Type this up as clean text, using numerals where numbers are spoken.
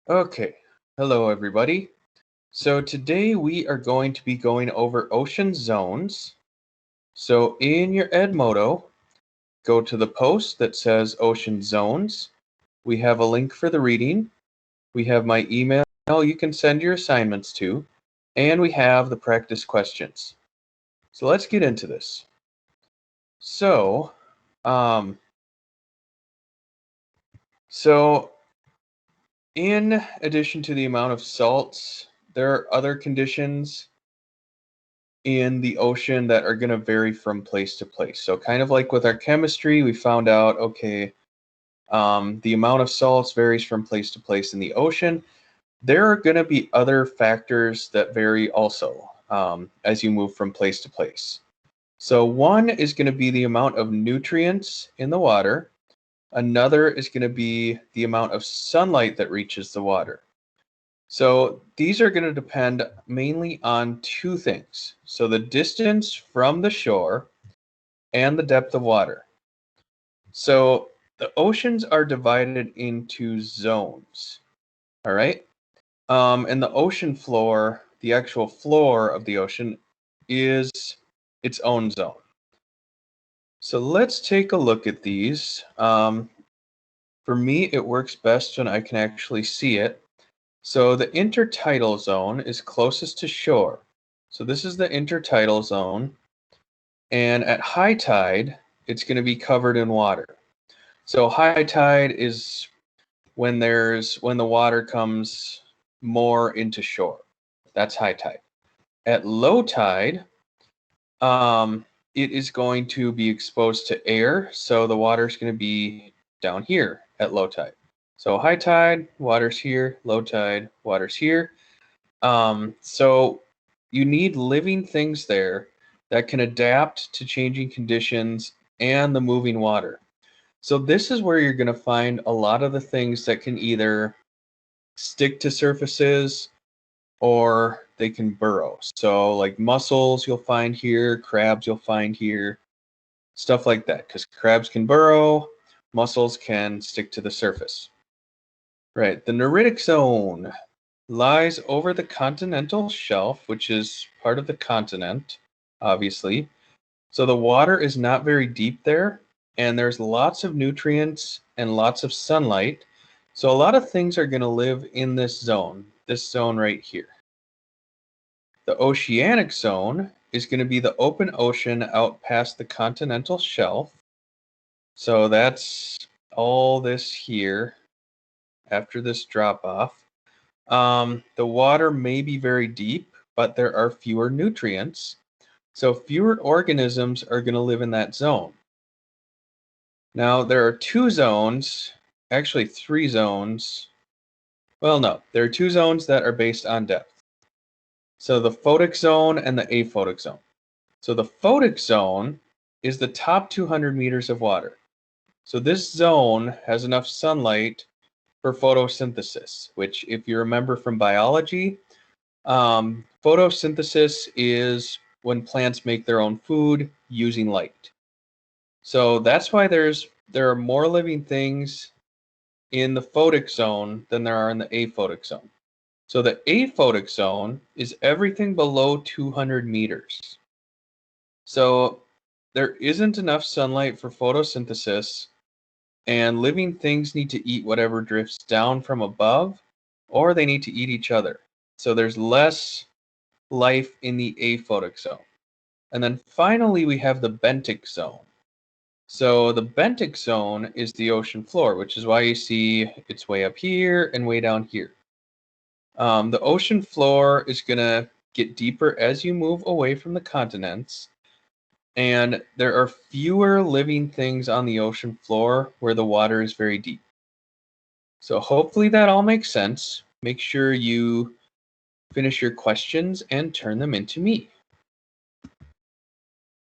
Okay, hello everybody. So today we are going to be going over ocean zones. So in your Edmodo, go to the post that says ocean zones. We have a link for the reading. We have my email you can send your assignments to, and we have the practice questions. So let's get into this. So, um, so in addition to the amount of salts, there are other conditions in the ocean that are going to vary from place to place. So, kind of like with our chemistry, we found out okay, the amount of salts varies from place to place in the ocean. There are going to be other factors that vary also as you move from place to place. So, one is going to be the amount of nutrients in the water, another is going to be the amount of sunlight that reaches the water. So these are going to depend mainly on two things. So the distance from the shore and the depth of water. So the oceans are divided into zones. All right. And the ocean floor, the actual floor of the ocean, is its own zone. So let's take a look at these. For me, it works best when I can actually see it. So the intertidal zone is closest to shore. So this is the intertidal zone. And at high tide, it's going to be covered in water. So high tide is when the water comes more into shore. That's high tide. At low tide, it is going to be exposed to air, so the water is going to be down here at low tide. So high tide, water's here. Low tide, water's here. So you need living things there that can adapt to changing conditions and the moving water. So this is where you're going to find a lot of the things that can either stick to surfaces or they can burrow. So like mussels you'll find here, crabs you'll find here, stuff like that, because crabs can burrow, mussels can stick to the surface. Right, the Neuritic Zone lies over the continental shelf, which is part of the continent, obviously. So the water is not very deep there, and there's lots of nutrients and lots of sunlight. So a lot of things are going to live in this zone right here. The Oceanic Zone is going to be the open ocean out past the continental shelf. So that's all this here after this drop off. The water may be very deep, but there are fewer nutrients. So fewer organisms are going to live in that zone. Now, there are two zones, actually three zones. Well, no, there are two zones that are based on depth. So the Photic Zone and the Aphotic Zone. So the Photic Zone is the top 200 meters of water. So this zone has enough sunlight for photosynthesis, which, if you remember from biology, photosynthesis is when plants make their own food using light. So that's why there are more living things in the photic zone than there are in the aphotic zone. So the aphotic zone is everything below 200 meters. So there isn't enough sunlight for photosynthesis, and living things need to eat whatever drifts down from above, or they need to eat each other. So there's less life in the aphotic zone. And then finally, we have the benthic zone. So the benthic zone is the ocean floor, which is why you see it's way up here and way down here. The ocean floor is going to get deeper as you move away from the continents, and there are fewer living things on the ocean floor where the water is very deep. So hopefully that all makes sense. Make sure you finish your questions and turn them into me.